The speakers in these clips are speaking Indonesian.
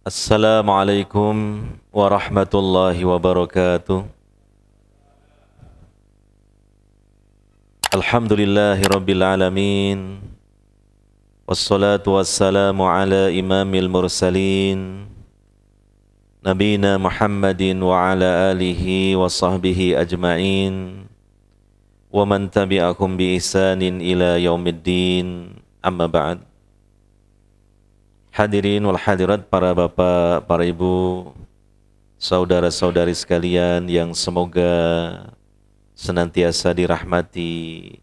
Assalamualaikum warahmatullahi wabarakatuh. Alhamdulillahi rabbil alamin. Wassalatu wassalamu ala imamil mursalin Nabina Muhammadin wa ala alihi wa sahbihi ajma'in wa man tabi'akum bi ihsanin ila yaumiddin. Amma ba'd. Hadirin wal hadirat, para bapak, para ibu, saudara-saudari sekalian yang semoga senantiasa dirahmati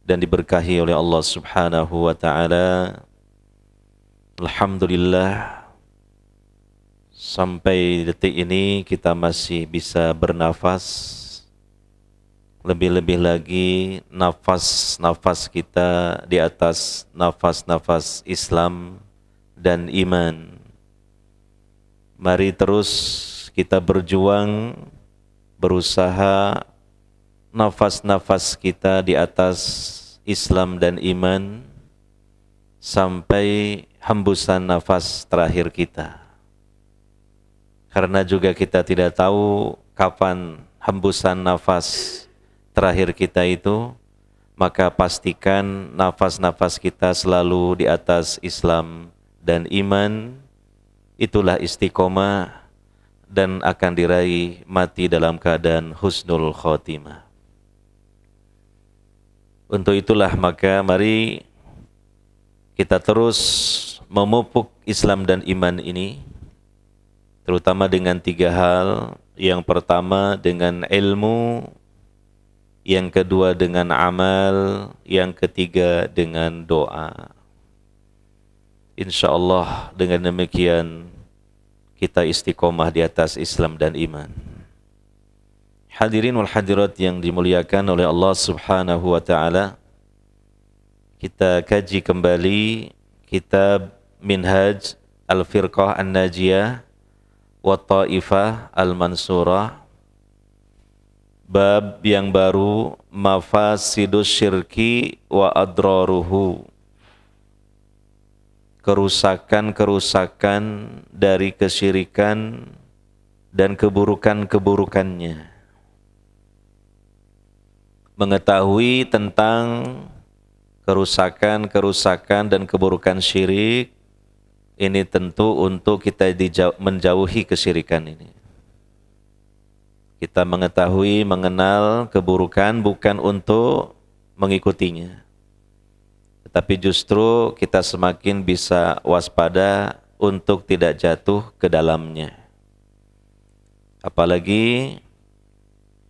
dan diberkahi oleh Allah Subhanahu wa taala. Alhamdulillah, sampai detik ini kita masih bisa bernafas. Lebih-lebih lagi nafas-nafas kita di atas nafas-nafas Islam dan iman. Mari terus kita berjuang, berusaha nafas-nafas kita di atas Islam dan iman sampai hembusan nafas terakhir kita. Karena juga kita tidak tahu kapan hembusan nafas terakhir kita itu, maka pastikan nafas-nafas kita selalu di atas Islam dan iman. Itulah istiqomah dan akan diraih mati dalam keadaan husnul khotimah. Untuk itulah maka mari kita terus memupuk Islam dan iman ini, terutama dengan 3 hal. Yang pertama dengan ilmu, yang kedua dengan amal, yang ketiga dengan doa. InsyaAllah dengan demikian kita istiqomah di atas Islam dan iman. Hadirin wal hadirat yang dimuliakan oleh Allah Subhanahu wa taala, kita kaji kembali kitab Minhaj Al-Firqah An-Najiyah wa Ta'ifah Al-Mansurah, bab yang baru, mafasidus syirki wa adraruhu, kerusakan-kerusakan dari kesyirikan dan keburukan-keburukannya. Mengetahui tentang kerusakan-kerusakan dan keburukan syirik ini tentu untuk kita menjauhi kesyirikan ini. Kita mengetahui, mengenal keburukan bukan untuk mengikutinya, tetapi justru kita semakin bisa waspada untuk tidak jatuh ke dalamnya. Apalagi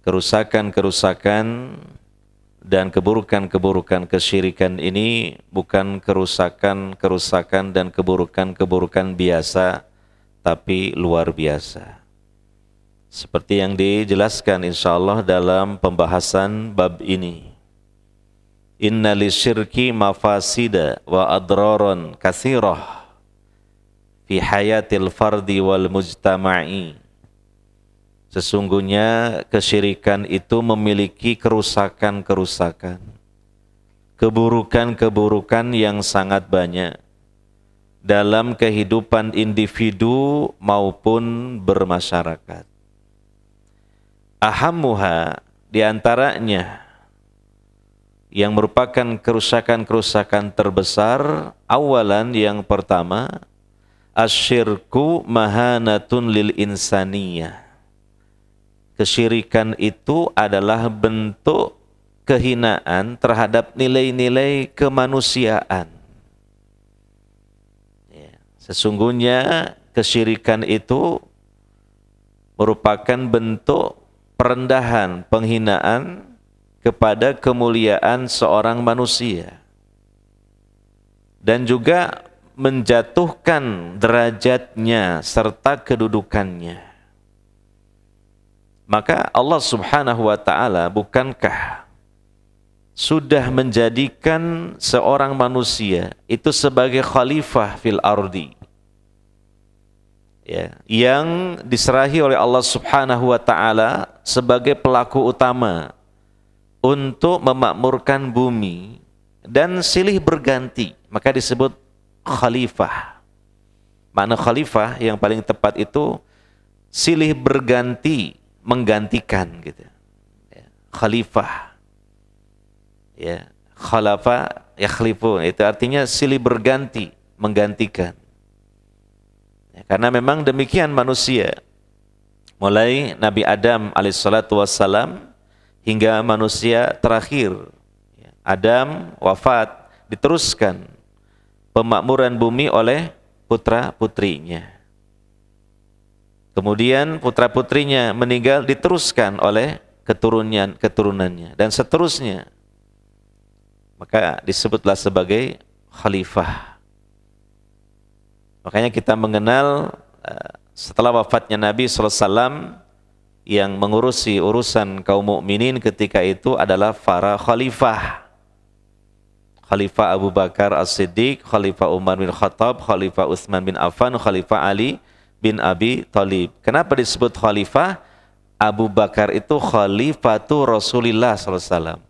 kerusakan-kerusakan dan keburukan-keburukan kesyirikan ini bukan kerusakan-kerusakan dan keburukan-keburukan biasa, tapi luar biasa. Seperti yang dijelaskan insyaallah dalam pembahasan bab ini. Inna lisyirki mafasida wa adraran katsirah fi hayatil fardi wal mujtama'i. Sesungguhnya kesyirikan itu memiliki kerusakan-kerusakan, keburukan-keburukan yang sangat banyak dalam kehidupan individu maupun bermasyarakat. Ahammuha, diantaranya yang merupakan kerusakan-kerusakan terbesar, awalan yang pertama, asyirku mahanatun lil insaniyah. Kesyirikan itu adalah bentuk kehinaan terhadap nilai-nilai kemanusiaan. Sesungguhnya kesyirikan itu merupakan bentuk perendahan, penghinaan kepada kemuliaan seorang manusia, dan juga menjatuhkan derajatnya serta kedudukannya. Maka Allah Subhanahu wa taala bukankah sudah menjadikan seorang manusia itu sebagai khalifah fil ardi, ya, yang diserahi oleh Allah Subhanahu wa taala sebagai pelaku utama untuk memakmurkan bumi dan silih berganti, maka disebut khalifah. Makna khalifah yang paling tepat itu silih berganti, menggantikan gitu. Ya, khalifah. Ya, khalafa yakhlifu, itu artinya silih berganti, menggantikan. Ya, karena memang demikian manusia. Mulai Nabi Adam alaihissalatu wassalam hingga manusia terakhir. Ya, Adam wafat, diteruskan pemakmuran bumi oleh putra-putrinya. Kemudian putra-putrinya meninggal, diteruskan oleh keturunannya dan seterusnya. Maka disebutlah sebagai khalifah. Makanya kita mengenal setelah wafatnya Nabi SAW yang mengurusi urusan kaum mukminin ketika itu adalah para khalifah. Khalifah Abu Bakar As-Siddiq, Khalifah Umar bin Khattab, Khalifah Utsman bin Affan, Khalifah Ali bin Abi Thalib. Kenapa disebut khalifah? Abu Bakar itu khalifatu Rasulullah SAW,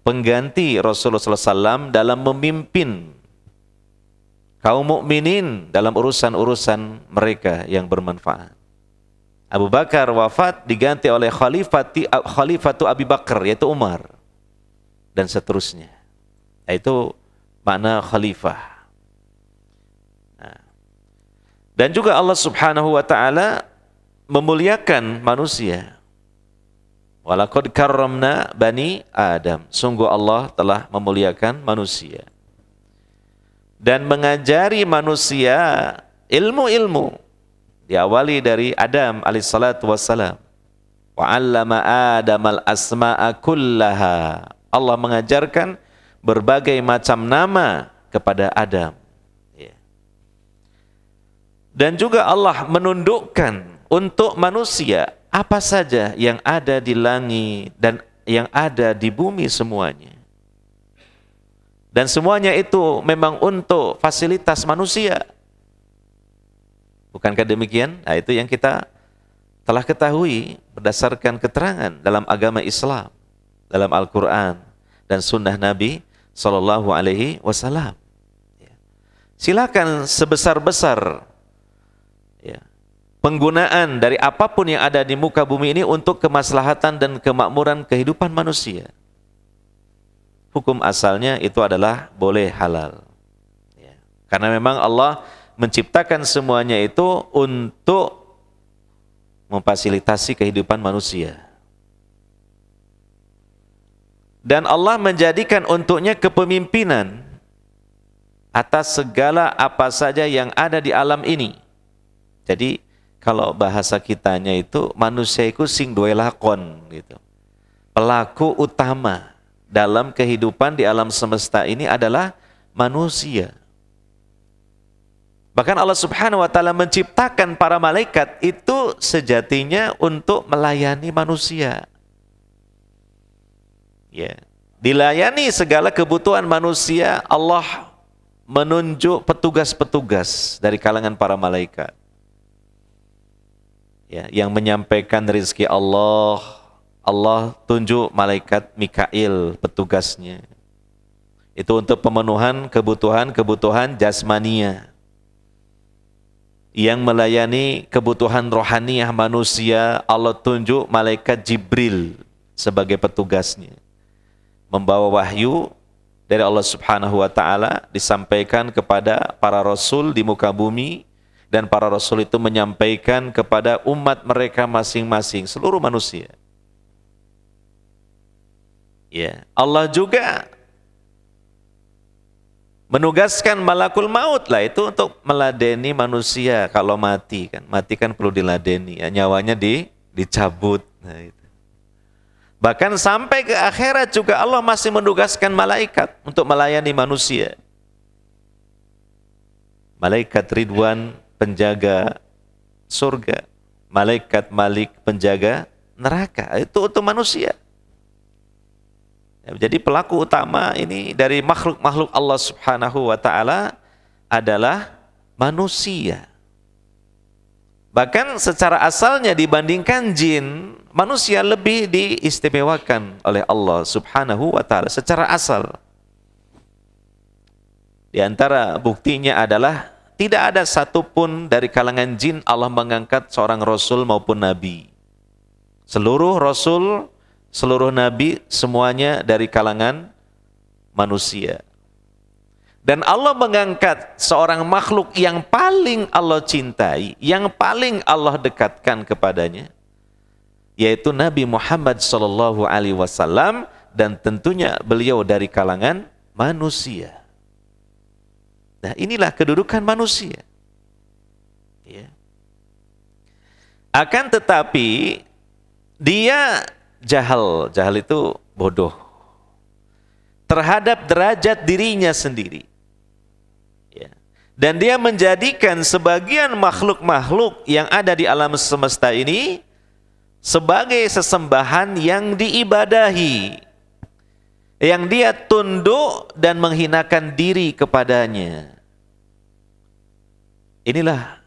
pengganti Rasulullah SAW dalam memimpin kaum mukminin dalam urusan-urusan mereka yang bermanfaat. Abu Bakar wafat, diganti oleh khalifatu Abi Bakar, yaitu Umar, dan seterusnya. Itu makna khalifah. Dan juga Allah Subhanahu wa taala memuliakan manusia. Walaqad karramna bani Adam. Sungguh Allah telah memuliakan manusia dan mengajari manusia ilmu-ilmu, diawali dari Adam alaihissalatu wassalam. Wa 'allama Adamal asma'a kullaha. Allah mengajarkan berbagai macam nama kepada Adam. Dan juga Allah menundukkan untuk manusia apa saja yang ada di langit dan yang ada di bumi semuanya. Dan semuanya itu memang untuk fasilitas manusia. Bukankah demikian? Nah, itu yang kita telah ketahui berdasarkan keterangan dalam agama Islam, dalam Al-Quran dan Sunnah Nabi Sallallahu Alaihi Wasallam. Silakan sebesar-besar penggunaan dari apapun yang ada di muka bumi ini untuk kemaslahatan dan kemakmuran kehidupan manusia. Hukum asalnya itu adalah boleh, halal. Karena memang Allah menciptakan semuanya itu untuk memfasilitasi kehidupan manusia. Dan Allah menjadikan untuknya kepemimpinan atas segala apa saja yang ada di alam ini. Jadi kalau bahasa kitanya itu manusia itu sing duwe lakon gitu. Pelaku utama dalam kehidupan di alam semesta ini adalah manusia. Bahkan Allah Subhanahu wa taala menciptakan para malaikat itu sejatinya untuk melayani manusia. Ya, dilayani segala kebutuhan manusia. Allah menunjuk petugas-petugas dari kalangan para malaikat. Ya, yang menyampaikan rezeki Allah. Allah tunjuk malaikat Mikail petugasnya. Itu untuk pemenuhan kebutuhan jasmania. Yang melayani kebutuhan rohaniah manusia, Allah tunjuk malaikat Jibril sebagai petugasnya. Membawa wahyu dari Allah Subhanahu wa taala disampaikan kepada para rasul di muka bumi, dan para rasul itu menyampaikan kepada umat mereka masing-masing, seluruh manusia. Ya, Allah juga menugaskan malakul maut lah itu untuk meladeni manusia kalau mati kan. Mati kan perlu diladeni, ya, nyawanya dicabut. Nah, itu. Bahkan sampai ke akhirat juga Allah masih menugaskan malaikat untuk melayani manusia. Malaikat Ridwan penjaga surga, malaikat Malik penjaga neraka. Itu untuk manusia. Jadi pelaku utama ini dari makhluk-makhluk Allah Subhanahu wa taala adalah manusia. Bahkan secara asalnya dibandingkan jin, manusia lebih diistimewakan oleh Allah Subhanahu wa taala secara asal. Di antara buktinya adalah tidak ada satupun dari kalangan jin Allah mengangkat seorang rasul maupun nabi. Seluruh rasul, seluruh nabi, semuanya dari kalangan manusia. Dan Allah mengangkat seorang makhluk yang paling Allah cintai, yang paling Allah dekatkan kepadanya, yaitu Nabi Muhammad SAW, dan tentunya beliau dari kalangan manusia. Nah, inilah kedudukan manusia. Ya. Akan tetapi dia jahal. Jahal itu bodoh terhadap derajat dirinya sendiri. Ya. Dan dia menjadikan sebagian makhluk-makhluk yang ada di alam semesta ini sebagai sesembahan yang diibadahi, yang dia tunduk dan menghinakan diri kepadanya. Inilah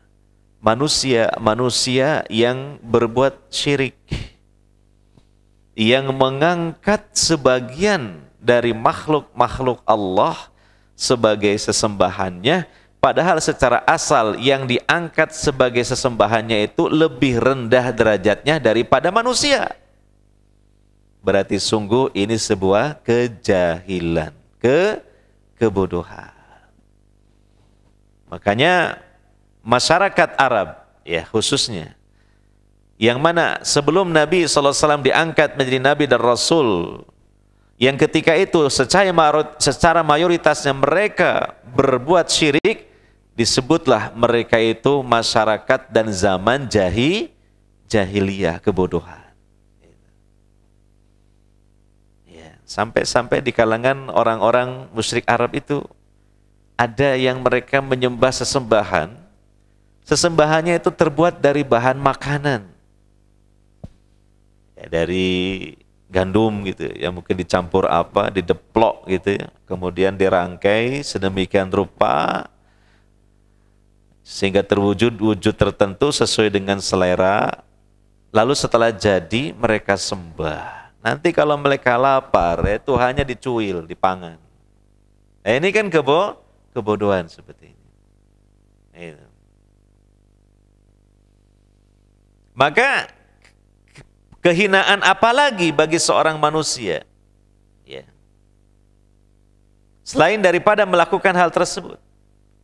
manusia yang berbuat syirik, yang mengangkat sebagian dari makhluk-makhluk Allah sebagai sesembahannya, padahal secara asal yang diangkat sebagai sesembahannya itu lebih rendah derajatnya daripada manusia. Berarti sungguh ini sebuah kejahilan, kebodohan. Makanya masyarakat Arab, ya khususnya, yang mana sebelum Nabi SAW diangkat menjadi Nabi dan Rasul, yang ketika itu secara mayoritasnya mereka berbuat syirik, disebutlah mereka itu masyarakat dan zaman jahiliyah, kebodohan. Sampai-sampai di kalangan orang-orang musyrik Arab itu ada yang mereka menyembah sesembahan. Sesembahannya itu terbuat dari bahan makanan. Ya, dari gandum gitu ya, mungkin dicampur apa, dideplok gitu ya. Kemudian dirangkai sedemikian rupa sehingga terwujud wujud tertentu sesuai dengan selera. Lalu setelah jadi mereka sembah. Nanti kalau mereka lapar, itu hanya dicuil, dipangan. Nah, ini kan kebodohan seperti ini. Itu. Maka kehinaan apa lagi bagi seorang manusia? Ya. Selain daripada melakukan hal tersebut,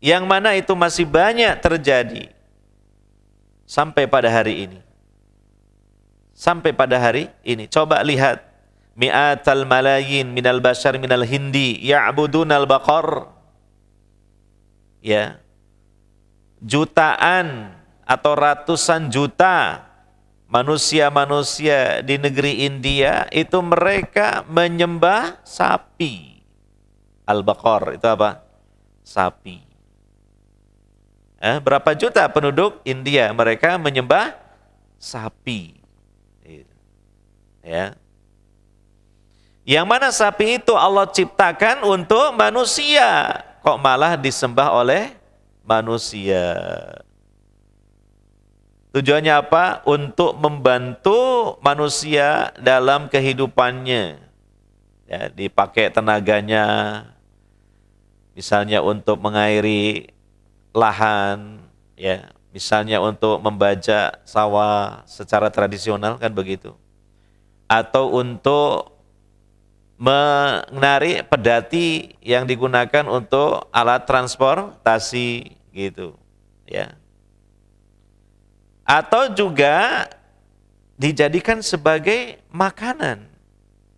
yang mana itu masih banyak terjadi sampai pada hari ini. Sampai pada hari ini. Coba lihat. Mi'atal malayin minal bashar minal hindi ya'budunal baqar. Ya. Jutaan atau ratusan juta manusia-manusia di negeri India itu mereka menyembah sapi. Al-baqar itu apa? Sapi. Berapa juta penduduk India mereka menyembah sapi. Ya. Yang mana sapi itu Allah ciptakan untuk manusia, kok malah disembah oleh manusia. Tujuannya apa? Untuk membantu manusia dalam kehidupannya. Ya, dipakai tenaganya, misalnya untuk mengairi lahan, ya, misalnya untuk membajak sawah secara tradisional kan begitu. Atau untuk menarik pedati yang digunakan untuk alat transportasi gitu, ya. Atau juga dijadikan sebagai makanan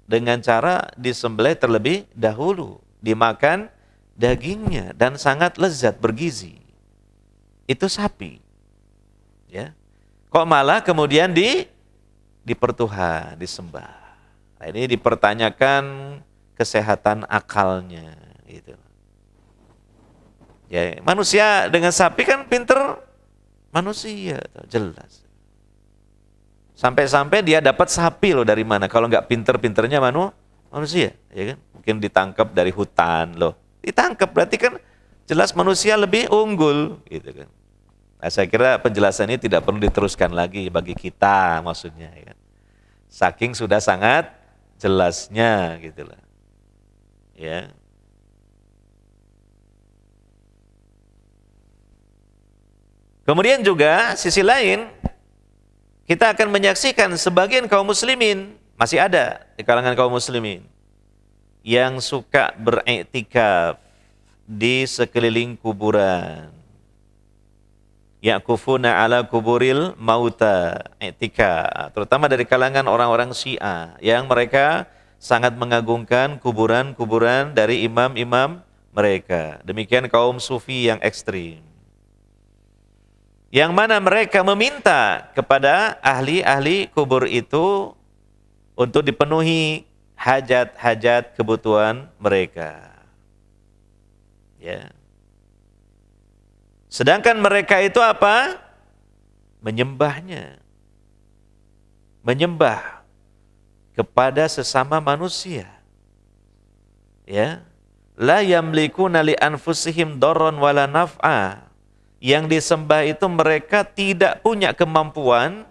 dengan cara disembelih terlebih dahulu, dimakan dagingnya dan sangat lezat bergizi. Itu sapi. Ya. Kok malah kemudian dipertuhan, disembah. Nah, ini dipertanyakan kesehatan akalnya gitu. Ya, manusia dengan sapi kan pinter manusia, jelas. Sampai-sampai dia dapat sapi loh dari mana? Kalau nggak pinter-pinternya manusia, ya kan? Mungkin ditangkap dari hutan loh. Ditangkap berarti kan jelas manusia lebih unggul, gitu kan? Nah, saya kira penjelasan ini tidak perlu diteruskan lagi bagi kita, maksudnya. Ya kan? Saking sudah sangat jelasnya, gitulah. Ya. Kemudian juga sisi lain, kita akan menyaksikan sebagian kaum muslimin, masih ada di kalangan kaum muslimin, yang suka beriktikaf di sekeliling kuburan. Ya'kufuna ala kuburil mauta, i'tikaf, terutama dari kalangan orang-orang Syiah yang mereka sangat mengagungkan kuburan-kuburan dari imam-imam mereka. Demikian kaum sufi yang ekstrim, yang mana mereka meminta kepada ahli-ahli kubur itu untuk dipenuhi hajat-hajat kebutuhan mereka. Ya. Sedangkan mereka itu apa? Menyembahnya. Menyembah kepada sesama manusia. Ya. La yamlikuna li anfusihim darran wala naf'a. Yang disembah itu mereka tidak punya kemampuan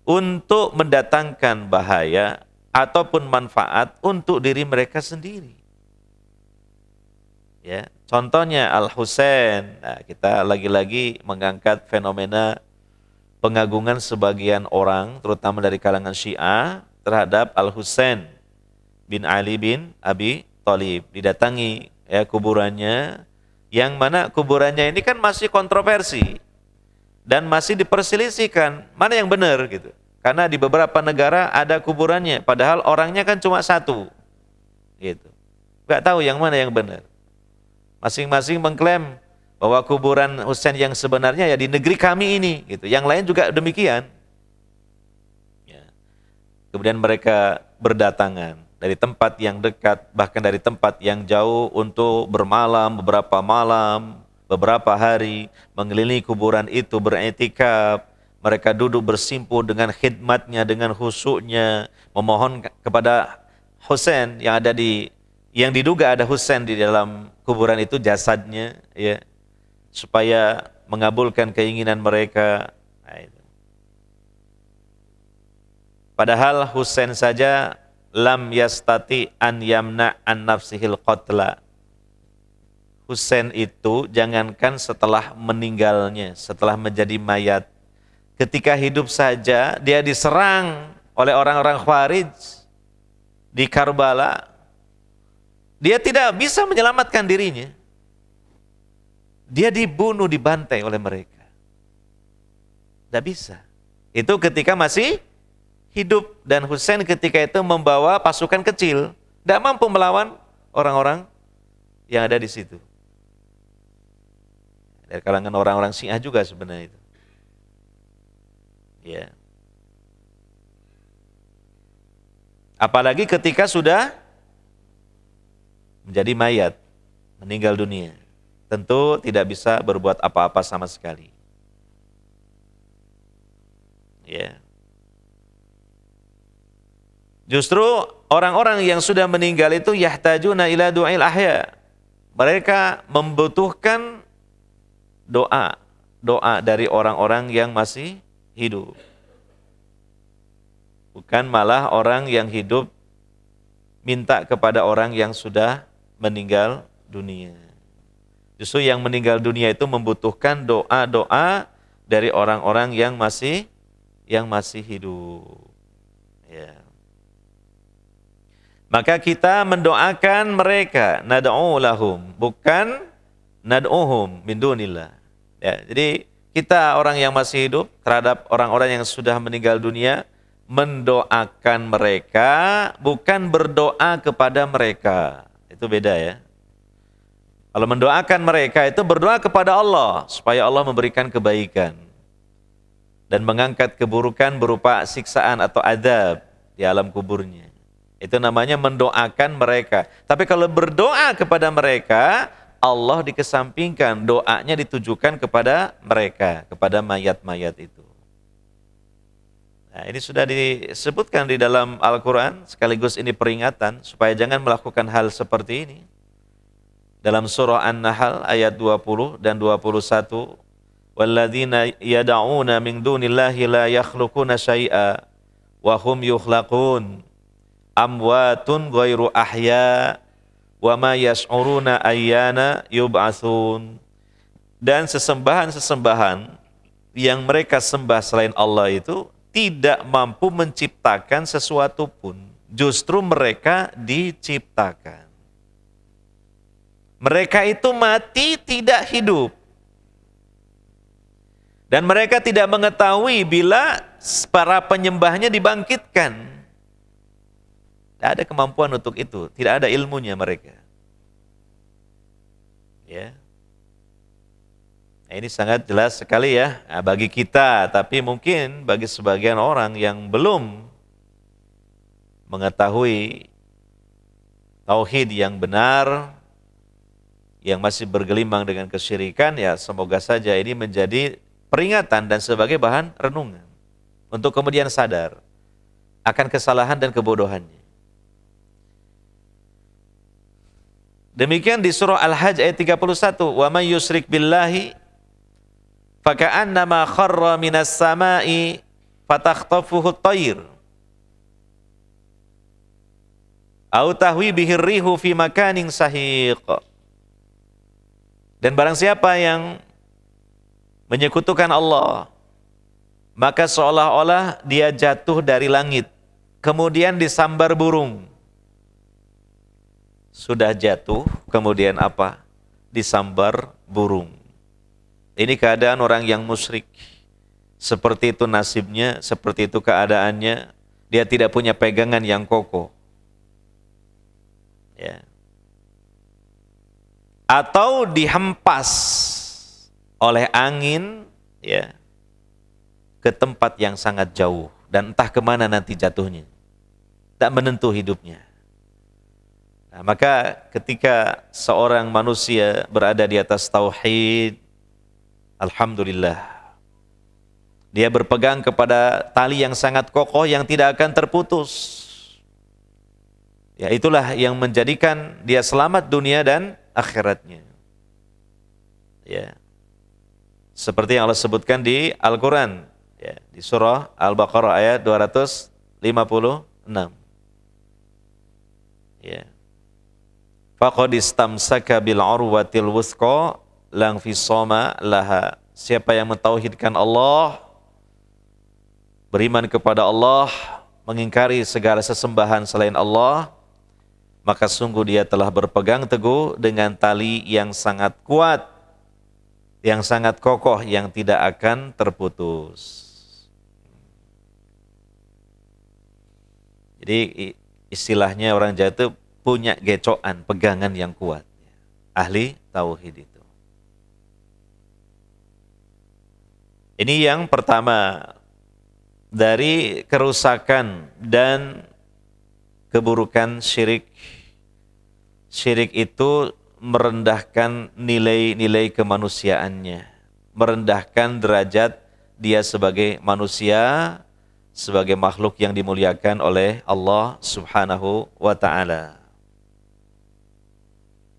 untuk mendatangkan bahaya ataupun manfaat untuk diri mereka sendiri. Ya, contohnya Al-Husain. Nah, kita lagi-lagi mengangkat fenomena pengagungan sebagian orang, terutama dari kalangan Syiah, terhadap Al-Husain bin Ali bin Abi Thalib. Didatangi ya kuburannya, yang mana kuburannya ini kan masih kontroversi dan masih diperselisihkan mana yang benar gitu. Karena di beberapa negara ada kuburannya, padahal orangnya kan cuma satu, gitu. Nggak tahu yang mana yang benar. Masing-masing mengklaim bahwa kuburan Husain yang sebenarnya ya di negeri kami ini, gitu. Yang lain juga demikian. Ya. Kemudian mereka berdatangan dari tempat yang dekat, bahkan dari tempat yang jauh untuk bermalam, beberapa malam, beberapa hari, mengelilingi kuburan itu beriktikaf. Mereka duduk bersimpu dengan khidmatnya, dengan khusyuknya, memohon kepada Husain yang diduga ada Husain di dalam kuburan itu, jasadnya, ya, supaya mengabulkan keinginan mereka. Nah, itu. Padahal Husain saja lam yastati an yamna an nafsihil qatla. Husain itu jangankan setelah meninggalnya, setelah menjadi mayat, ketika hidup saja dia diserang oleh orang-orang Khawarij di Karbala. Dia tidak bisa menyelamatkan dirinya. Dia dibunuh, dibantai oleh mereka. Tidak bisa. Itu ketika masih hidup, dan Husain ketika itu membawa pasukan kecil, tidak mampu melawan orang-orang yang ada di situ. Dari kalangan orang-orang Syiah juga sebenarnya itu. Ya. Apalagi ketika sudah menjadi mayat, meninggal dunia, tentu tidak bisa berbuat apa-apa sama sekali. Ya. Justru orang-orang yang sudah meninggal itu yahtajuna ila du'il ahya. Mereka membutuhkan doa dari orang-orang yang masih hidup. Bukan malah orang yang hidup minta kepada orang yang sudah meninggal dunia. Justru yang meninggal dunia itu membutuhkan doa-doa dari orang-orang yang masih hidup. Ya. Maka kita mendoakan mereka, nad'u lahum, bukan nad'uhum min dunillah. Ya, jadi kita orang yang masih hidup terhadap orang-orang yang sudah meninggal dunia, mendoakan mereka, bukan berdoa kepada mereka. Itu beda ya. Kalau mendoakan mereka itu berdoa kepada Allah supaya Allah memberikan kebaikan dan mengangkat keburukan berupa siksaan atau azab di alam kuburnya. Itu namanya mendoakan mereka. Tapi kalau berdoa kepada mereka, Allah dikesampingkan, doanya ditujukan kepada mereka, kepada mayat-mayat itu. Nah, ini sudah disebutkan di dalam Al-Quran, sekaligus ini peringatan supaya jangan melakukan hal seperti ini. Dalam surah An-Nahl ayat 20 dan 21, walladzina yad'una min dunillahi la yakhluquna syai'a wa hum yukhlaqun amwatun ghairu ahya wa ma yash'uruna ayyana yub'atsun. Dan sesembahan-sesembahan yang mereka sembah selain Allah itu tidak mampu menciptakan sesuatu pun. Justru mereka diciptakan. Mereka itu mati tidak hidup. Dan mereka tidak mengetahui bila para penyembahnya dibangkitkan. Tidak ada kemampuan untuk itu. Tidak ada ilmunya mereka. Ya. Nah, ini sangat jelas sekali ya bagi kita. Tapi mungkin bagi sebagian orang yang belum mengetahui tauhid yang benar, yang masih bergelimang dengan kesyirikan, ya semoga saja ini menjadi peringatan dan sebagai bahan renungan untuk kemudian sadar akan kesalahan dan kebodohannya. Demikian di surah Al-Hajj ayat 31, "Wa may yusyrik billahi faka'annama kharra minas sama'i fatakhtafuhu at-tayr au tahwi bihi ar-rihu fi makanin sahiq." Dan barang siapa yang menyekutukan Allah, maka seolah-olah dia jatuh dari langit, kemudian disambar burung. Sudah jatuh, kemudian apa? Disambar burung. Ini keadaan orang yang musyrik. Seperti itu nasibnya, seperti itu keadaannya. Dia tidak punya pegangan yang kokoh. Ya. Atau dihempas oleh angin, ya, ke tempat yang sangat jauh dan entah kemana nanti jatuhnya, tak menentu hidupnya. Nah, maka ketika seorang manusia berada di atas tauhid, alhamdulillah, dia berpegang kepada tali yang sangat kokoh yang tidak akan terputus. Ya, itulah yang menjadikan dia selamat dunia dan akhiratnya. Ya. Seperti yang Allah sebutkan di Al-Quran, ya, di surah Al-Baqarah ayat 256. Ya. Faqad istamsaka bil urwatil wuthqa lang fisama laha. Siapa yang mentauhidkan Allah, beriman kepada Allah, mengingkari segala sesembahan selain Allah, maka sungguh dia telah berpegang teguh dengan tali yang sangat kuat, yang sangat kokoh, yang tidak akan terputus. Jadi istilahnya orang Jawa itu punya gecokan, pegangan yang kuat. Ahli tauhid itu. Ini yang pertama dari kerusakan dan keburukan syirik. Syirik itu merendahkan nilai-nilai kemanusiaannya, merendahkan derajat dia sebagai manusia, sebagai makhluk yang dimuliakan oleh Allah Subhanahu wa ta'ala.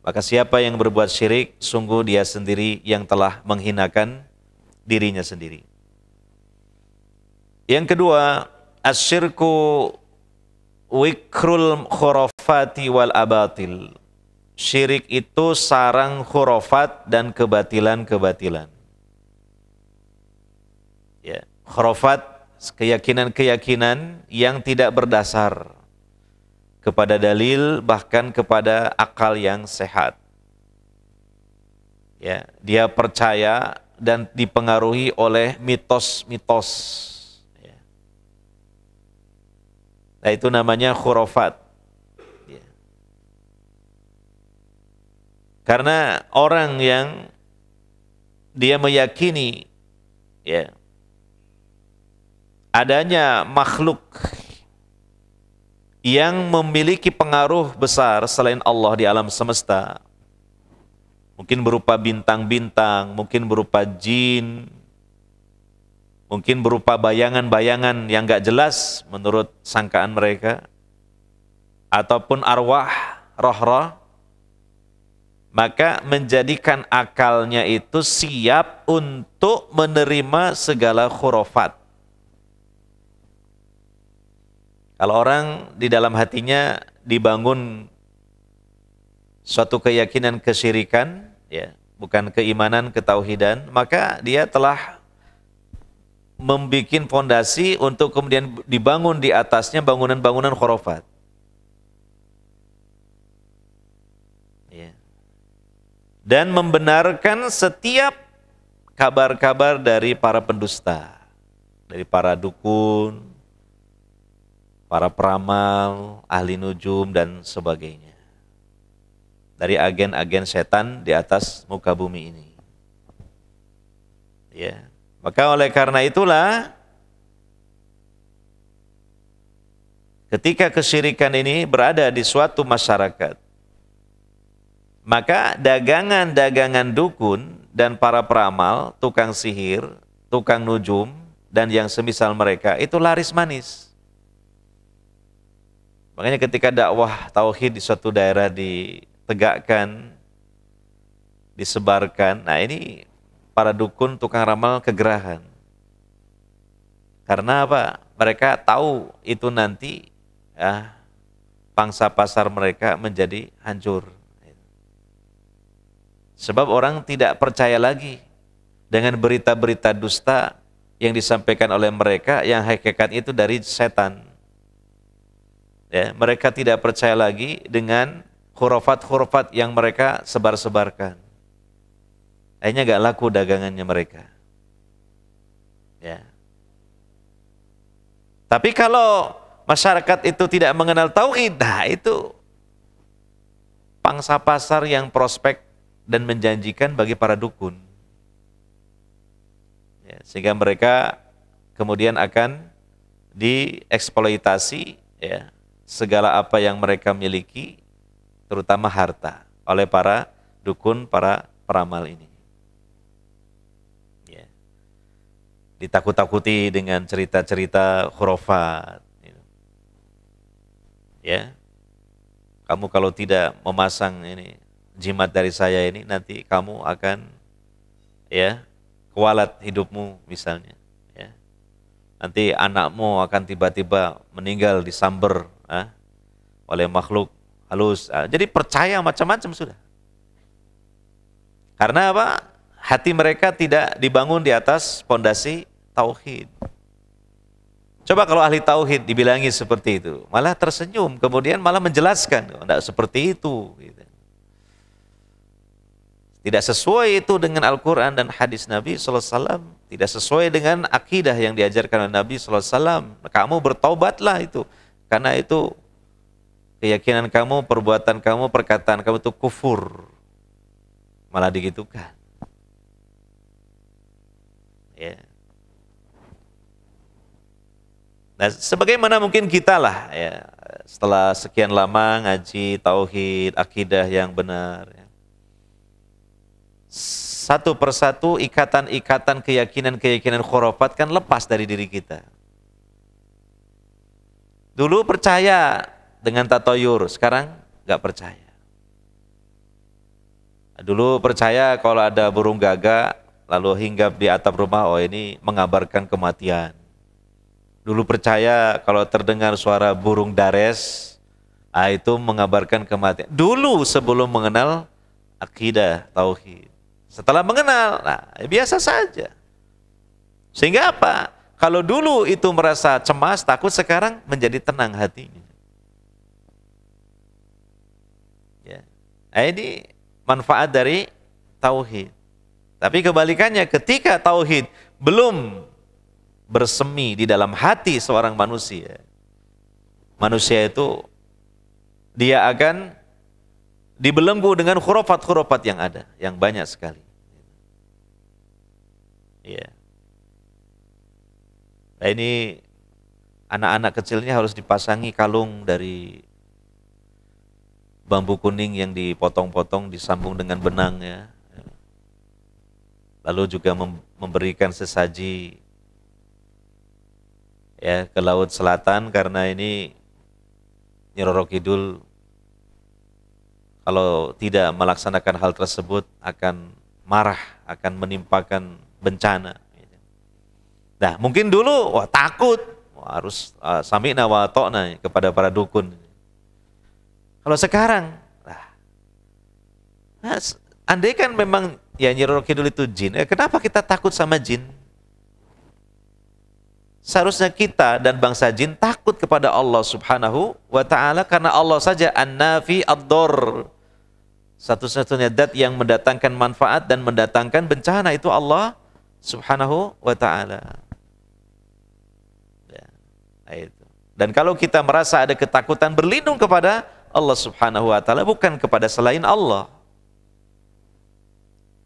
Maka siapa yang berbuat syirik, sungguh dia sendiri yang telah menghinakan dirinya sendiri. Yang kedua, asyirku wikrul khurafati wal abatil. Syirik itu sarang khurafat dan kebatilan-kebatilan. Ya, khurafat, keyakinan-keyakinan yang tidak berdasar kepada dalil, bahkan kepada akal yang sehat. Ya, dia percaya dan dipengaruhi oleh mitos-mitos. Ya. Nah, itu namanya khurafat. Ya. Karena orang yang dia meyakini, ya, adanya makhluk yang memiliki pengaruh besar selain Allah di alam semesta, mungkin berupa bintang-bintang, mungkin berupa jin, mungkin berupa bayangan-bayangan yang gak jelas menurut sangkaan mereka, ataupun arwah, roh-roh, maka menjadikan akalnya itu siap untuk menerima segala khurafat. Kalau orang di dalam hatinya dibangun suatu keyakinan kesyirikan, ya, bukan keimanan, ketauhidan, maka dia telah membikin fondasi untuk kemudian dibangun di atasnya bangunan-bangunan khurafat. Ya. Dan membenarkan setiap kabar-kabar dari para pendusta, dari para dukun, para peramal, ahli nujum dan sebagainya. Dari agen-agen setan di atas muka bumi ini. Ya. Maka oleh karena itulah ketika kesyirikan ini berada di suatu masyarakat, maka dagangan-dagangan dukun dan para peramal, tukang sihir, tukang nujum, dan yang semisal mereka itu laris manis. Makanya ketika dakwah tauhid di suatu daerah ditegakkan, disebarkan, nah ini para dukun, tukang ramal kegerahan. Karena apa? Mereka tahu itu nanti ya, pangsa pasar mereka menjadi hancur. Sebab orang tidak percaya lagi dengan berita-berita dusta yang disampaikan oleh mereka yang hakikat itu dari setan. Ya, mereka tidak percaya lagi dengan khurafat-khurafat yang mereka sebar-sebarkan. Akhirnya gak laku dagangannya mereka. Ya. Tapi kalau masyarakat itu tidak mengenal tauhid, nah itu pangsa pasar yang prospek dan menjanjikan bagi para dukun. Ya, sehingga mereka kemudian akan dieksploitasi ya, segala apa yang mereka miliki, terutama harta, oleh para dukun, para peramal ini. Ditakut-takuti dengan cerita-cerita khurafat. Ya, kamu kalau tidak memasang ini jimat dari saya ini, nanti kamu akan ya kualat hidupmu misalnya. Ya, nanti anakmu akan tiba-tiba meninggal disamber oleh makhluk halus. Jadi percaya macam-macam sudah. Karena apa? Hati mereka tidak dibangun di atas pondasi tauhid. Coba kalau ahli tauhid dibilangi seperti itu, malah tersenyum, kemudian malah menjelaskan, tidak seperti itu. Tidak sesuai itu dengan Al-Quran dan hadis Nabi SAW, tidak sesuai dengan akidah yang diajarkan oleh Nabi SAW. Kamu bertaubatlah itu, karena itu keyakinan kamu, perbuatan kamu, perkataan kamu itu kufur. Malah digitukan. Ya. Nah, sebagaimana mungkin kita lah ya, setelah sekian lama ngaji tauhid, akidah yang benar ya. Satu persatu ikatan-ikatan keyakinan-keyakinan khurafat kan lepas dari diri kita. Dulu percaya dengan tatoyur, sekarang nggak percaya. Dulu percaya kalau ada burung gagak lalu hinggap di atap rumah, oh ini mengabarkan kematian. Dulu percaya kalau terdengar suara burung dares, itu mengabarkan kematian. Dulu sebelum mengenal akidah, tauhid. Setelah mengenal, nah biasa saja. Sehingga apa? Kalau dulu itu merasa cemas, takut, sekarang menjadi tenang hatinya. Ya. Nah, ini manfaat dari tauhid. Tapi kebalikannya, ketika tauhid belum bersemi di dalam hati seorang manusia, manusia itu dia akan dibelenggu dengan khurafat-khurafat yang ada, yang banyak sekali. Ya. Nah, ini anak-anak kecilnya harus dipasangi kalung dari bambu kuning yang dipotong-potong, disambung dengan benang ya. Lalu juga memberikan sesaji ya ke Laut Selatan, karena ini Nyi Roro Kidul kalau tidak melaksanakan hal tersebut akan marah, akan menimpakan bencana. Nah, mungkin dulu takut, harus sami'na wa ata'na kepada para dukun. Kalau sekarang, andai kan memang ya Nyi Roro Kidul itu jin, kenapa kita takut sama jin? Seharusnya kita dan bangsa jin takut kepada Allah Subhanahu wa ta'ala, karena Allah saja an-nafi ad-dhar. Satu-satunya zat yang mendatangkan manfaat dan mendatangkan bencana itu Allah Subhanahu wa ta'ala. Ya, itu. Dan kalau kita merasa ada ketakutan, berlindung kepada Allah Subhanahu wa ta'ala, bukan kepada selain Allah.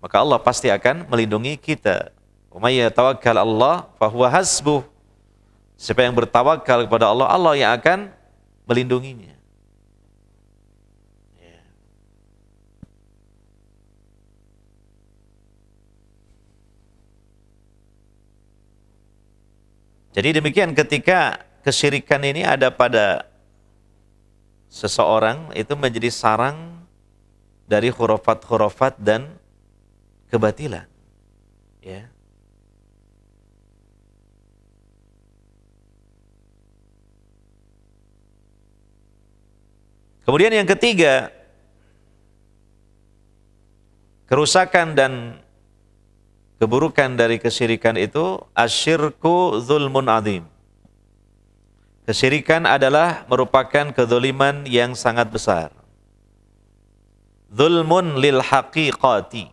Maka Allah pasti akan melindungi kita. Wa may yatawakkal Allah fahuwa hasbuh. Siapa yang bertawakal kepada Allah, Allah yang akan melindunginya. Ya. Jadi demikian, ketika kesyirikan ini ada pada seseorang, itu menjadi sarang dari khurafat-khurafat dan kebatilan. Ya. Kemudian yang ketiga, kerusakan dan keburukan dari kesyirikan itu, asyirku zulmun azim. Kesyirikan adalah merupakan kezaliman yang sangat besar. Zulmun lil haqiqati.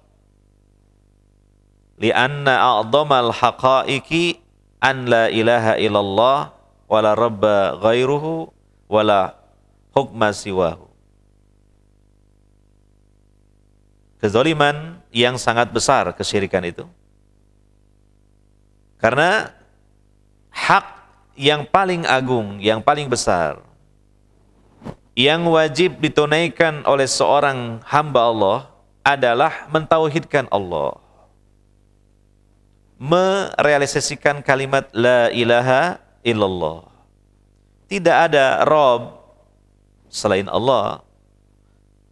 Lianna a'dhamal haqaiki an la ilaha illallah wa la rabba ghairuhu wa la hukma siwahu. Kezaliman yang sangat besar kesyirikan itu. Karena hak yang paling agung, yang paling besar, yang wajib ditunaikan oleh seorang hamba Allah adalah mentauhidkan Allah. Merealisasikan kalimat la ilaha illallah. Tidak ada Rabb selain Allah.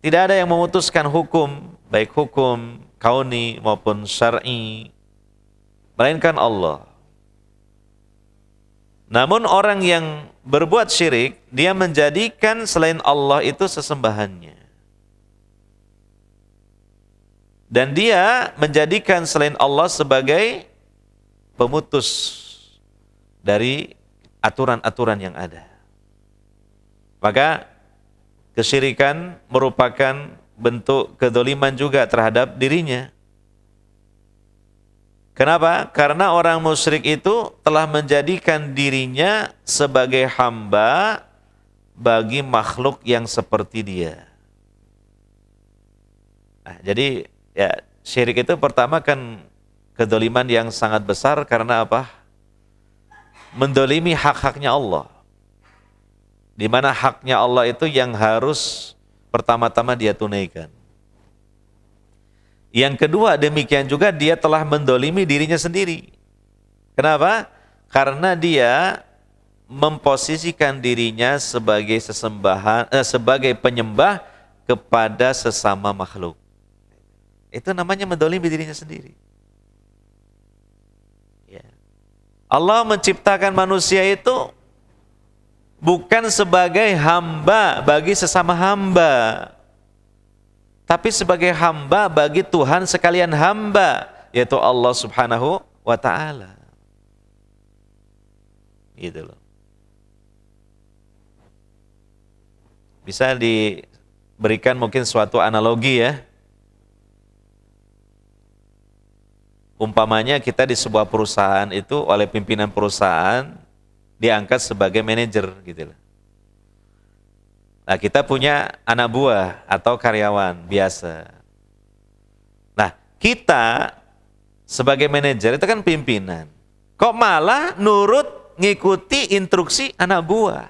Tidak ada yang memutuskan hukum, baik hukum kauni maupun syar'i, melainkan Allah. Namun orang yang berbuat syirik, dia menjadikan selain Allah itu sesembahannya. Dan dia menjadikan selain Allah sebagai pemutus dari aturan-aturan yang ada. Maka kesyirikan merupakan bentuk kedzaliman juga terhadap dirinya. Kenapa? Karena orang musyrik itu telah menjadikan dirinya sebagai hamba bagi makhluk yang seperti dia. Nah, jadi ya, syirik itu pertama kan kedzaliman yang sangat besar karena apa? Mendolimi hak-haknya Allah. Di mana haknya Allah itu yang harus pertama-tama dia tunaikan. Yang kedua, demikian juga dia telah mendolimi dirinya sendiri. Kenapa? Karena dia memposisikan dirinya sebagai sebagai penyembah kepada sesama makhluk. Itu namanya mendolimi dirinya sendiri. Ya. Allah menciptakan manusia itu bukan sebagai hamba bagi sesama hamba, tapi sebagai hamba bagi Tuhan sekalian hamba, yaitu Allah Subhanahu wa ta'ala. Gitu loh. Bisa diberikan mungkin suatu analogi ya. Umpamanya kita di sebuah perusahaan itu oleh pimpinan perusahaan diangkat sebagai manajer gitu loh. Nah, kita punya anak buah atau karyawan biasa. Nah, kita sebagai manajer itu kan pimpinan. Kok malah nurut ngikuti instruksi anak buah?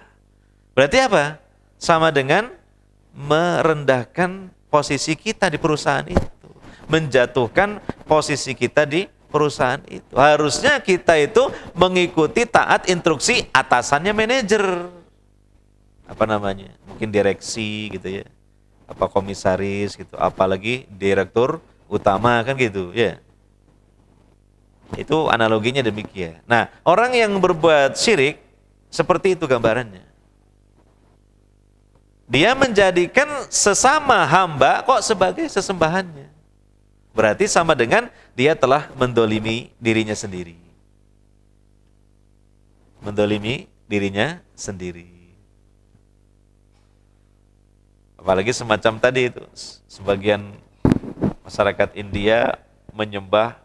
Berarti apa? Sama dengan merendahkan posisi kita di perusahaan itu. Menjatuhkan posisi kita di perusahaan itu. Harusnya kita itu mengikuti taat instruksi atasannya manajer. Apa namanya? Mungkin direksi gitu ya. Apa komisaris gitu, apalagi direktur utama kan gitu, ya. Itu analoginya demikian. Nah, orang yang berbuat syirik seperti itu gambarannya. Dia menjadikan sesama hamba kok sebagai sesembahannya. Berarti sama dengan dia telah mendolimi dirinya sendiri. mendolimi dirinya sendiri. Apalagi semacam tadi itu, sebagian masyarakat India menyembah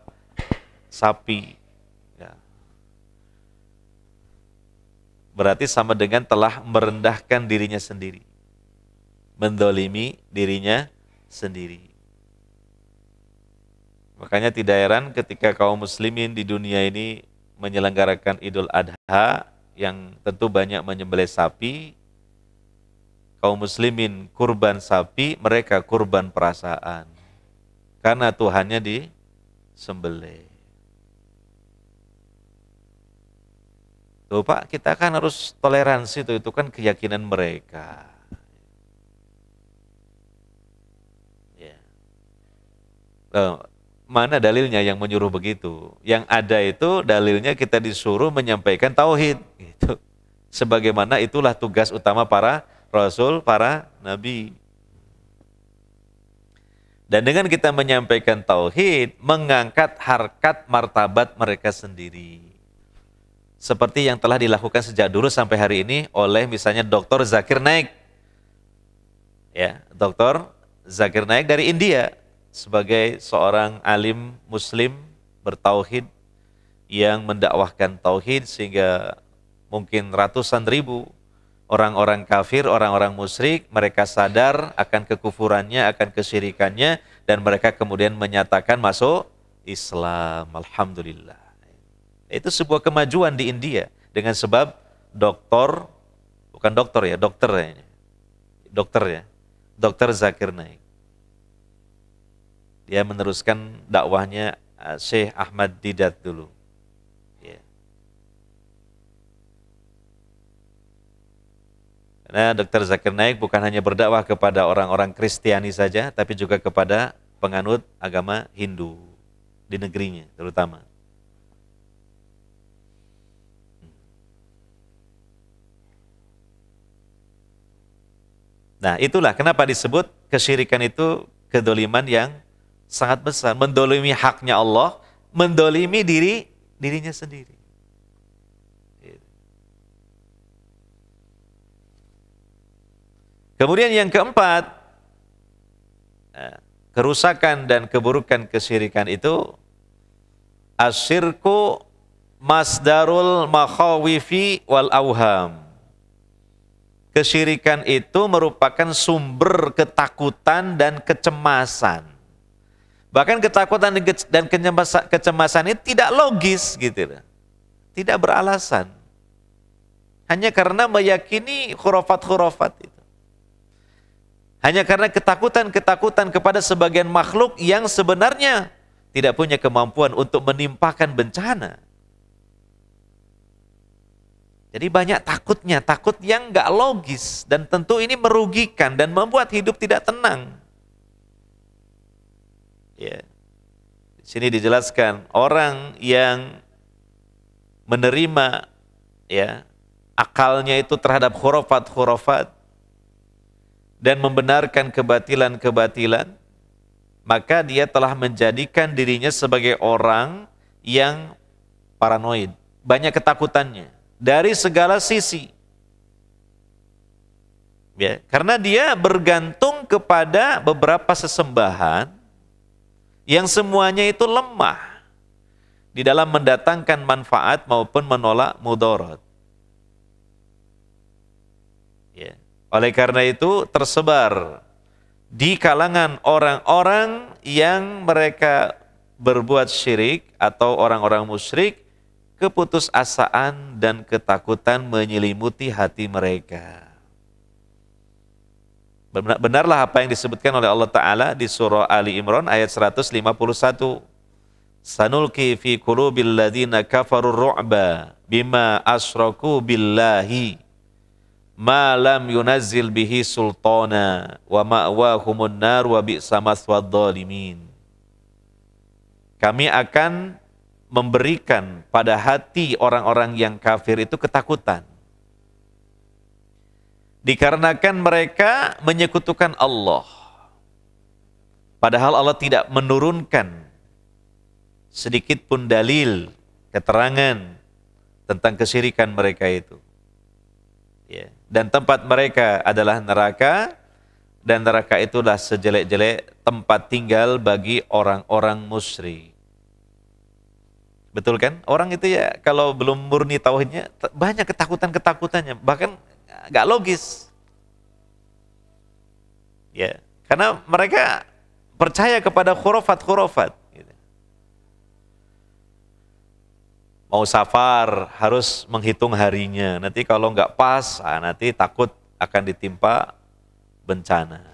sapi. Ya. Berarti sama dengan telah merendahkan dirinya sendiri. Mendolimi dirinya sendiri. Makanya tidak heran ketika kaum muslimin di dunia ini menyelenggarakan Idul Adha yang tentu banyak menyembelih sapi. Kaum muslimin kurban sapi, mereka kurban perasaan. Karena Tuhannya disembelih. Tuh Pak, kita kan harus toleransi, itu kan keyakinan mereka. Ya. Mana dalilnya yang menyuruh begitu? Yang ada itu dalilnya kita disuruh menyampaikan tauhid. Gitu. Sebagaimana itulah tugas utama para Rasul, para Nabi. Dan dengan kita menyampaikan tauhid, mengangkat harkat martabat mereka sendiri. Seperti yang telah dilakukan sejak dulu sampai hari ini oleh misalnya Dr. Zakir Naik. Ya, Dr. Zakir Naik dari India sebagai seorang alim muslim bertauhid yang mendakwahkan tauhid sehingga mungkin ratusan ribu orang-orang kafir, orang-orang musyrik, mereka sadar akan kekufurannya, akan kesyirikannya, dan mereka kemudian menyatakan masuk Islam. Alhamdulillah. Itu sebuah kemajuan di India dengan sebab dokter, bukan dokter ya, dokter Zakir Naik. Dia meneruskan dakwahnya Syekh Ahmad Didat dulu. Karena Dr. Zakir Naik bukan hanya berdakwah kepada orang-orang Kristiani saja, tapi juga kepada penganut agama Hindu di negerinya terutama. Nah, itulah kenapa disebut kesyirikan itu kedoliman yang sangat besar. Mendolimi haknya Allah, mendolimi dirinya sendiri. Kemudian yang keempat, kerusakan dan keburukan kesyirikan itu asyirku masdarul makhawifi wal auham. Kesyirikan itu merupakan sumber ketakutan dan kecemasan. Bahkan ketakutan dan kecemasan ini tidak logis gitu. Tidak beralasan. Hanya karena meyakini khurafat-khurafat itu. Hanya karena ketakutan-ketakutan kepada sebagian makhluk yang sebenarnya tidak punya kemampuan untuk menimpakan bencana. Jadi banyak takutnya, takut yang nggak logis. Dan tentu ini merugikan dan membuat hidup tidak tenang. Ya. Di sini dijelaskan, orang yang menerima ya akalnya itu terhadap khurafat-khurafat, dan membenarkan kebatilan-kebatilan, maka dia telah menjadikan dirinya sebagai orang yang paranoid, banyak ketakutannya dari segala sisi. Ya, karena dia bergantung kepada beberapa sesembahan yang semuanya itu lemah di dalam mendatangkan manfaat maupun menolak mudarat. Ya. Oleh karena itu tersebar di kalangan orang-orang yang mereka berbuat syirik atau orang-orang musyrik, keputusasaan dan ketakutan menyelimuti hati mereka. Benarlah apa yang disebutkan oleh Allah Ta'ala di surah Ali Imran ayat 151. Sanulki fi qulubil ladzina kafarur ru'ba bima asyraku billahi ma lam yunazzil bihi sultana wa ma'wahumun nar wa bi'sa maswad dhalimin. Kami akan memberikan pada hati orang-orang yang kafir itu ketakutan. Dikarenakan mereka menyekutukan Allah. Padahal Allah tidak menurunkan sedikit pun dalil, keterangan tentang kesyirikan mereka itu. Ya. Dan tempat mereka adalah neraka, dan neraka itulah sejelek-jelek tempat tinggal bagi orang-orang musyrik. Betul kan? Orang itu ya kalau belum murni tauhidnya banyak ketakutan-ketakutannya, bahkan nggak logis. Ya, karena mereka percaya kepada khurafat-khurafat. Gitu. Mau safar harus menghitung harinya. Nanti kalau nggak pas, nanti takut akan ditimpa bencana.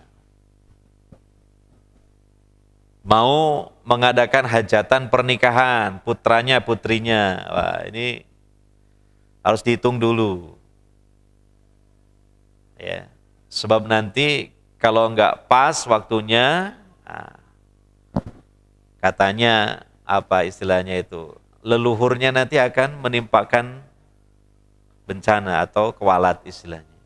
Mau mengadakan hajatan pernikahan, putranya, putrinya. Wah, ini harus dihitung dulu. Ya, sebab nanti kalau nggak pas waktunya, katanya apa istilahnya itu, leluhurnya nanti akan menimpakan bencana atau kewalat istilahnya.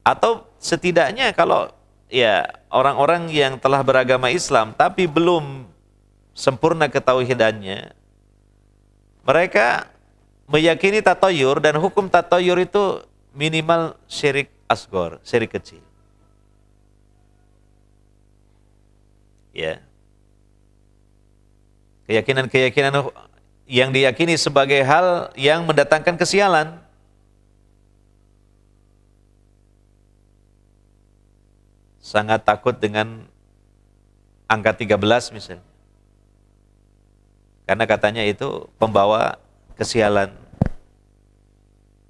Atau setidaknya kalau ya orang-orang yang telah beragama Islam tapi belum sempurna ketauhidannya, mereka meyakini tatayur, dan hukum tatayur itu minimal syirik asgor, syirik kecil. Ya. Keyakinan-keyakinan yang diyakini sebagai hal yang mendatangkan kesialan. Sangat takut dengan angka 13 misalnya. Karena katanya itu pembawa kesialan.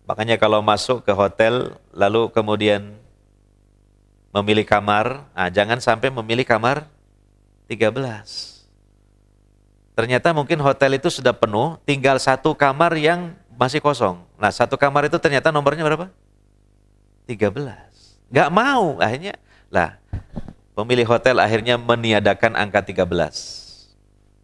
Makanya kalau masuk ke hotel lalu kemudian memilih kamar, jangan sampai memilih kamar 13. Ternyata mungkin hotel itu sudah penuh, tinggal satu kamar yang masih kosong. Nah, satu kamar itu ternyata nomornya berapa? 13. Nggak mau, akhirnya lah, pemilik hotel akhirnya meniadakan angka 13.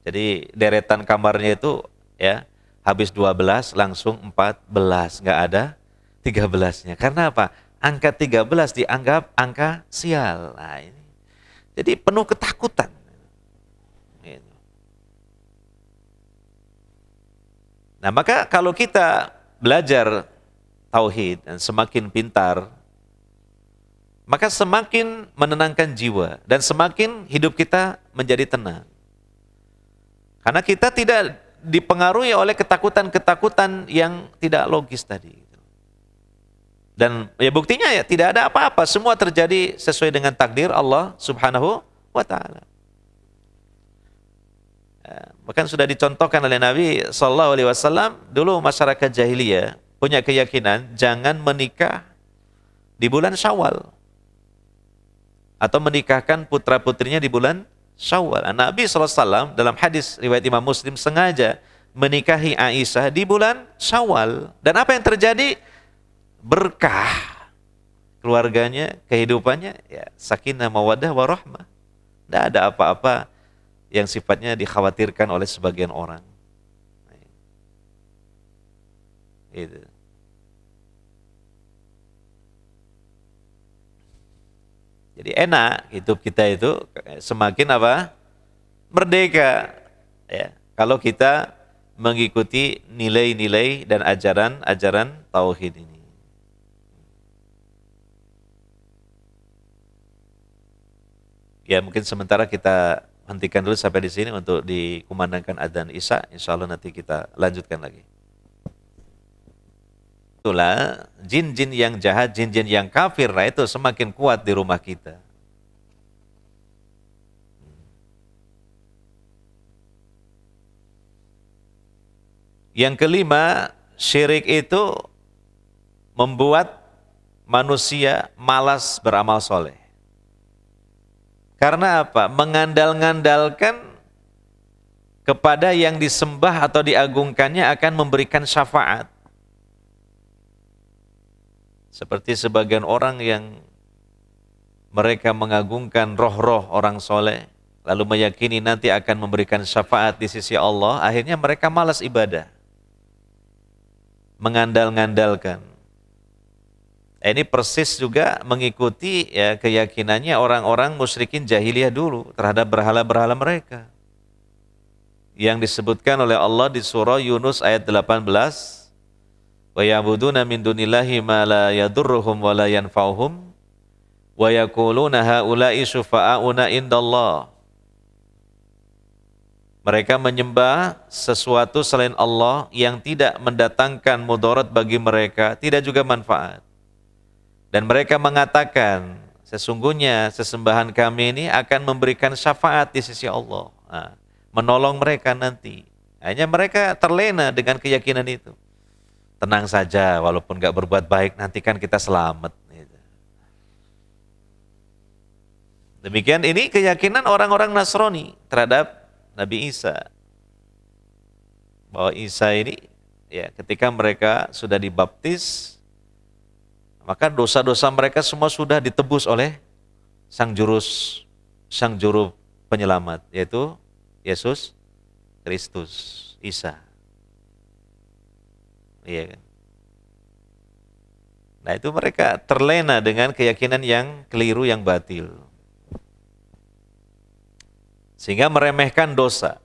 Jadi deretan kamarnya itu ya habis 12 langsung 14, nggak ada 13-nya. Karena apa? Angka 13 dianggap angka sial. Nah, ini. Jadi penuh ketakutan. Gitu. Nah, maka kalau kita belajar tauhid dan semakin pintar, maka semakin menenangkan jiwa dan semakin hidup kita menjadi tenang. Karena kita tidak dipengaruhi oleh ketakutan-ketakutan yang tidak logis tadi. Dan ya buktinya ya tidak ada apa-apa, semua terjadi sesuai dengan takdir Allah Subhanahu wa taala. Bahkan sudah dicontohkan oleh Nabi sallallahu alaihi wasallam, dulu masyarakat jahiliyah punya keyakinan jangan menikah di bulan Syawal, atau menikahkan putra-putrinya di bulan Syawal. Nabi SAW dalam hadis riwayat Imam Muslim sengaja menikahi Aisyah di bulan Syawal. Dan apa yang terjadi? Berkah keluarganya, kehidupannya, ya sakinah mawaddah warahmah. Tidak ada apa-apa yang sifatnya dikhawatirkan oleh sebagian orang. Itu. Jadi enak hidup kita itu semakin apa? Merdeka. Ya, kalau kita mengikuti nilai-nilai dan ajaran-ajaran tauhid ini. Ya, mungkin sementara kita hentikan dulu sampai di sini untuk dikumandangkan adzan Isya. Insyaallah nanti kita lanjutkan lagi. Itulah jin-jin yang jahat, jin-jin yang kafir, nah itu semakin kuat di rumah kita. Yang kelima, syirik itu membuat manusia malas beramal soleh. Karena apa? Mengandal-ngandalkan kepada yang disembah atau diagungkannya akan memberikan syafaat. Seperti sebagian orang yang mereka mengagungkan roh-roh orang soleh, lalu meyakini nanti akan memberikan syafaat di sisi Allah, akhirnya mereka malas ibadah. Mengandal-ngandalkan. Ini persis juga mengikuti ya keyakinannya orang-orang musyrikin jahiliyah dulu terhadap berhala-berhala mereka. yang disebutkan oleh Allah di surah Yunus ayat 18, wa ya'buduna min dunillahi ma la yadurruhum wa la yanfa'uhum wa yaquluna haula'i syufa'auna indallah. Mereka menyembah sesuatu selain Allah yang tidak mendatangkan mudarat bagi mereka, tidak juga manfaat. Dan mereka mengatakan, sesungguhnya sesembahan kami ini akan memberikan syafaat di sisi Allah. Nah, menolong mereka nanti. Hanya mereka terlena dengan keyakinan itu. Tenang saja, walaupun gak berbuat baik, nanti kan kita selamat. Demikian ini keyakinan orang-orang Nasrani terhadap Nabi Isa. Bahwa Isa ini, ya, ketika mereka sudah dibaptis, maka dosa-dosa mereka semua sudah ditebus oleh sang juru penyelamat, yaitu Yesus Kristus, Isa. Iya kan? Nah, itu mereka terlena dengan keyakinan yang keliru, yang batil. Sehingga meremehkan dosa.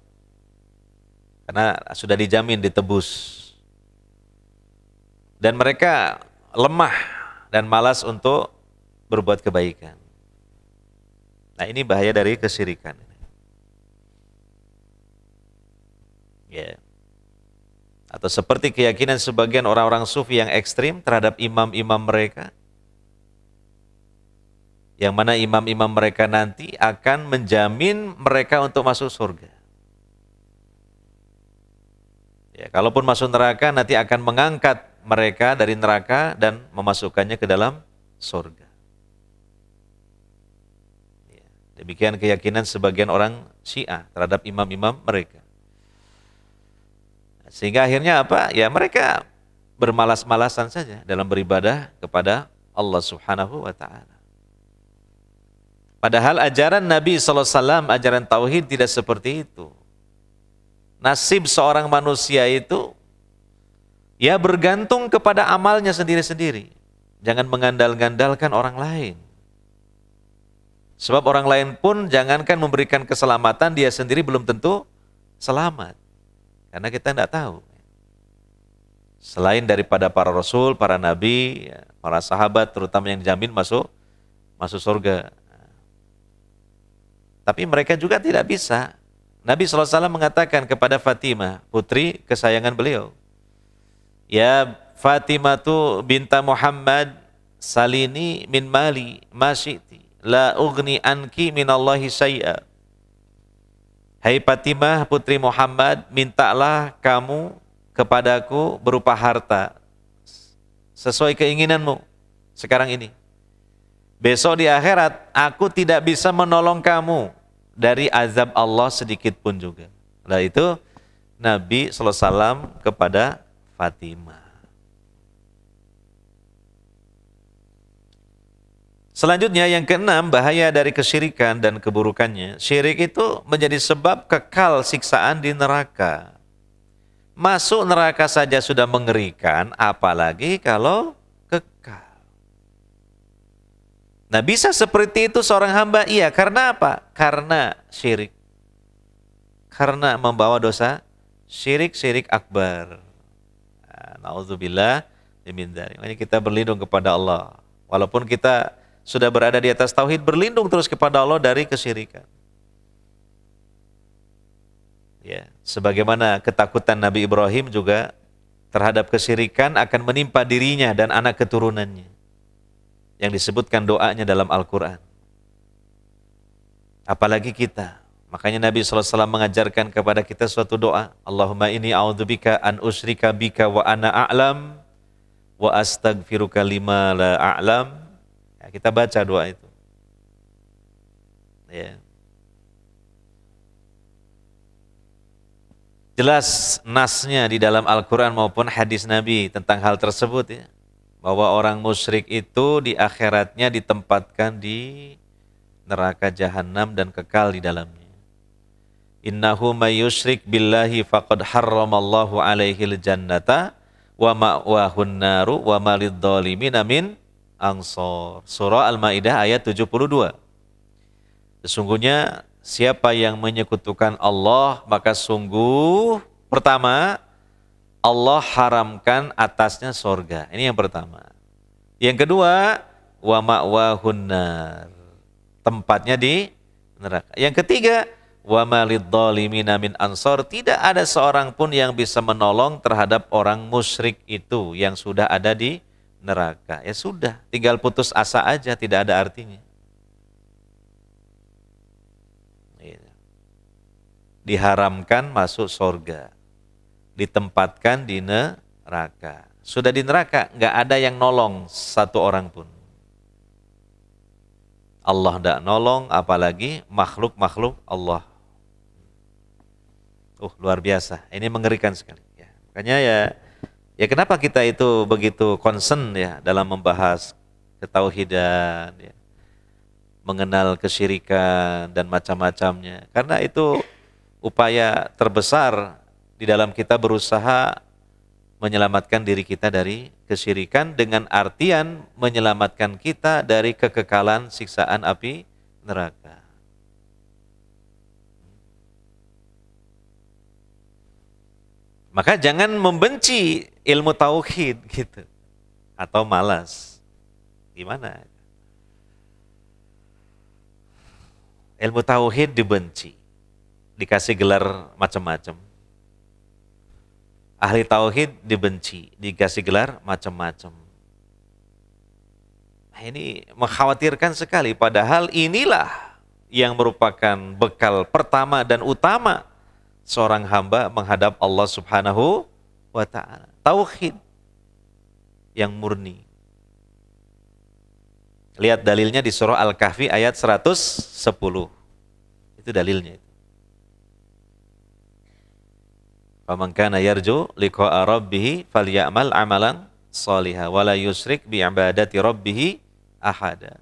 Karena sudah dijamin ditebus. Dan mereka lemah dan malas untuk berbuat kebaikan. Nah, ini bahaya dari kesyirikan. Ya. Atau seperti keyakinan sebagian orang-orang sufi yang ekstrim terhadap imam-imam mereka. Yang mana imam-imam mereka nanti akan menjamin mereka untuk masuk surga. Ya, kalaupun masuk neraka, nanti akan mengangkat mereka dari neraka dan memasukkannya ke dalam surga. Ya, demikian keyakinan sebagian orang Syiah terhadap imam-imam mereka. Sehingga akhirnya apa? Ya, mereka bermalas-malasan saja dalam beribadah kepada Allah Subhanahu wa Ta'ala. Padahal ajaran Nabi SAW, ajaran Tauhid tidak seperti itu. Nasib seorang manusia itu, ya bergantung kepada amalnya sendiri-sendiri. Jangan mengandal-ngandalkan orang lain. Sebab orang lain pun jangankan memberikan keselamatan, dia sendiri belum tentu selamat. Karena kita tidak tahu. Selain daripada para rasul, para nabi, para sahabat, terutama yang dijamin masuk surga. Tapi mereka juga tidak bisa. Nabi SAW mengatakan kepada Fatimah, putri kesayangan beliau, ya Fatimatu binta Muhammad, salini min mali ma syi'ti, la ugni anki minallahi syai'a. Hai Fatimah putri Muhammad, mintalah kamu kepadaku berupa harta sesuai keinginanmu sekarang ini. Besok di akhirat, aku tidak bisa menolong kamu dari azab Allah sedikit pun juga. Nah, itu Nabi SAW kepada Fatimah. Selanjutnya yang keenam, bahaya dari kesyirikan dan keburukannya. Syirik itu menjadi sebab kekal siksaan di neraka. Masuk neraka saja sudah mengerikan, apalagi kalau kekal. Nah, bisa seperti itu seorang hamba? Iya, karena apa? Karena syirik. Karena membawa dosa syirik akbar. Nauzubillah min dzalik. Makanya kita berlindung kepada Allah. Walaupun kita sudah berada di atas tauhid, berlindung terus kepada Allah dari kesyirikan. Ya, sebagaimana ketakutan Nabi Ibrahim juga terhadap kesyirikan akan menimpa dirinya dan anak keturunannya, yang disebutkan doanya dalam Al-Quran. Apalagi kita. Makanya Nabi SAW mengajarkan kepada kita suatu doa. Allahumma inni a'udzubika an usyrika bika wa ana a'lam wa astaghfiruka lima la a'lam. Ya, kita baca doa itu. Ya. Jelas nasnya di dalam Al-Quran maupun hadis Nabi tentang hal tersebut, ya. Bahwa orang musyrik itu di akhiratnya ditempatkan di neraka jahanam dan kekal di dalamnya. Innahu may yusyrik billahi faqad harramallahu alaihil jannata wa ma'wahun naru wa malid dhalimina min ansor. Surah Al-Maidah ayat 72. Sesungguhnya siapa yang menyekutukan Allah, maka sungguh pertama Allah haramkan atasnya sorga. Ini yang pertama. Yang kedua, wa ma'wahun nar. Tempatnya di neraka. Yang ketiga, wa malidzalimina min ansor. Tidak ada seorang pun yang bisa menolong terhadap orang musyrik itu yang sudah ada di neraka. Ya sudah, tinggal putus asa aja, tidak ada artinya. Diharamkan masuk sorga, ditempatkan di neraka. Sudah di neraka, nggak ada yang nolong satu orang pun. Allah tidak nolong, apalagi makhluk-makhluk Allah. Luar biasa. Ini mengerikan sekali. Ya. Makanya ya kenapa kita itu begitu concern ya dalam membahas ketauhidan, ya, mengenal kesyirikan dan macam-macamnya. Karena itu upaya terbesar di dalam kita berusaha menyelamatkan diri kita dari kesyirikan dengan artian menyelamatkan kita dari kekekalan siksaan api neraka. Maka jangan membenci ilmu tauhid gitu atau malas. Gimana? Ilmu tauhid dibenci, dikasih gelar macam-macam. Ahli tauhid dibenci, dikasih gelar macam-macam. Ini mengkhawatirkan sekali, padahal inilah yang merupakan bekal pertama dan utama seorang hamba menghadap Allah Subhanahu wa ta'ala. Tauhid yang murni. Lihat dalilnya di surah Al-Kahfi ayat 110. Itu dalilnya. Faman kana yarju liqa'a rabbih falyamal amalan shalihan wa la yusyrik bi ibadati rabbih ahada.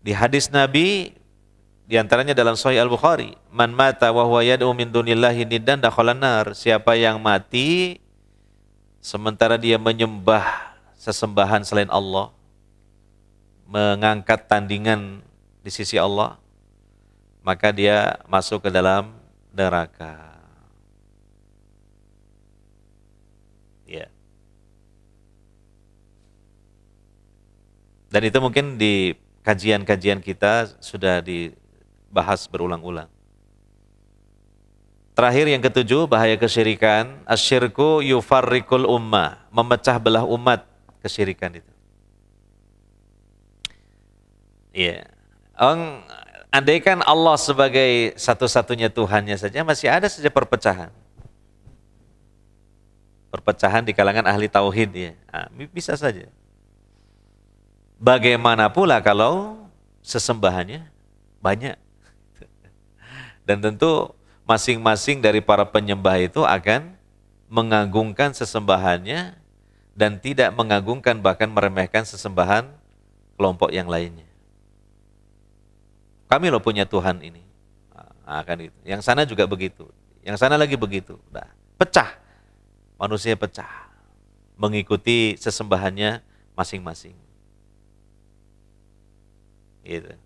Di hadis Nabi di antaranya dalam Sahih Al-Bukhari, man mata wa huwa yad'u min dunillahi niddan dakhalan nar. Siapa yang mati sementara dia menyembah sesembahan selain Allah, mengangkat tandingan di sisi Allah, maka dia masuk ke dalam neraka. Ya. Dan itu mungkin di kajian-kajian kita sudah dibahas berulang-ulang. Terakhir yang ketujuh, bahaya kesyirikan. Asyirku yufarrikul ummah. Memecah belah umat, kesyirikan itu. Iya. Andaikan Allah sebagai satu-satunya Tuhannya saja, masih ada saja perpecahan. Perpecahan di kalangan ahli tauhid ya. Nah, bisa saja. Bagaimana pula kalau sesembahannya banyak. Dan tentu masing-masing dari para penyembah itu akan mengagungkan sesembahannya dan tidak mengagungkan bahkan meremehkan sesembahan kelompok yang lainnya. Kami loh punya Tuhan ini. Nah, kan itu. Yang sana juga begitu. Yang sana lagi begitu. Nah, pecah. Manusia pecah. Mengikuti sesembahannya masing-masing. Gitu.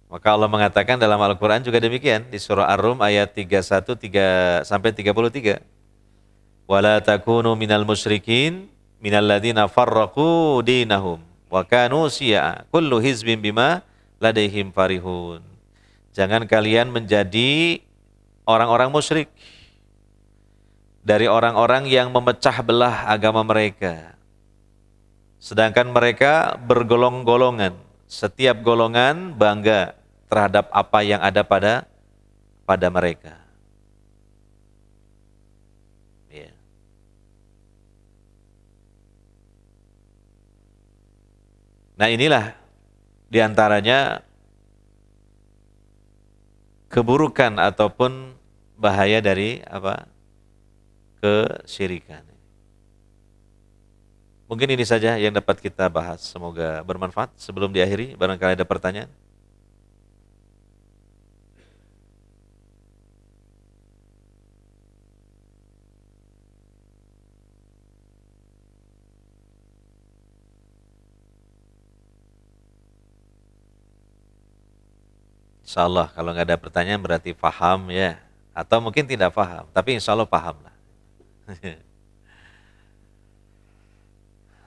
Maka Allah mengatakan dalam Al-Quran juga demikian. Di surah Ar-Rum ayat 31 sampai 33. وَلَا تَكُونُوا مِنَ الْمُشْرِكِينَ مِنَ الَّذِينَ فَرَّقُوا دِينَهُمْ وَكَانُوا شِيَعًا كُلُّ حِزْبٍ بِمَا لَدَيْهِمْ فَرِحُونَ. Jangan kalian menjadi orang-orang musyrik dari orang-orang yang memecah belah agama mereka. Sedangkan mereka bergolong-golongan. Setiap golongan bangga terhadap apa yang ada pada mereka. Ya. Nah inilah diantaranya keburukan ataupun bahaya dari kesyirikan. Mungkin ini saja yang dapat kita bahas. Semoga bermanfaat. Sebelum diakhiri, barangkali ada pertanyaan. Insya Allah kalau nggak ada pertanyaan berarti paham ya. Atau mungkin tidak paham, tapi insya Allah paham lah.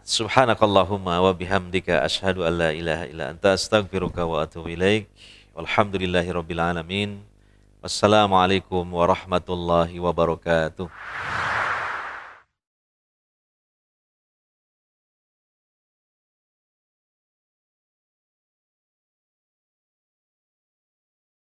Subhanakallahumma wa bihamdika asyhadu an la ilaha illa anta astaghfiruka wa atubu ilaik. Walhamdulillahirabbil alamin. Wassalamualaikum warahmatullahi wabarakatuh.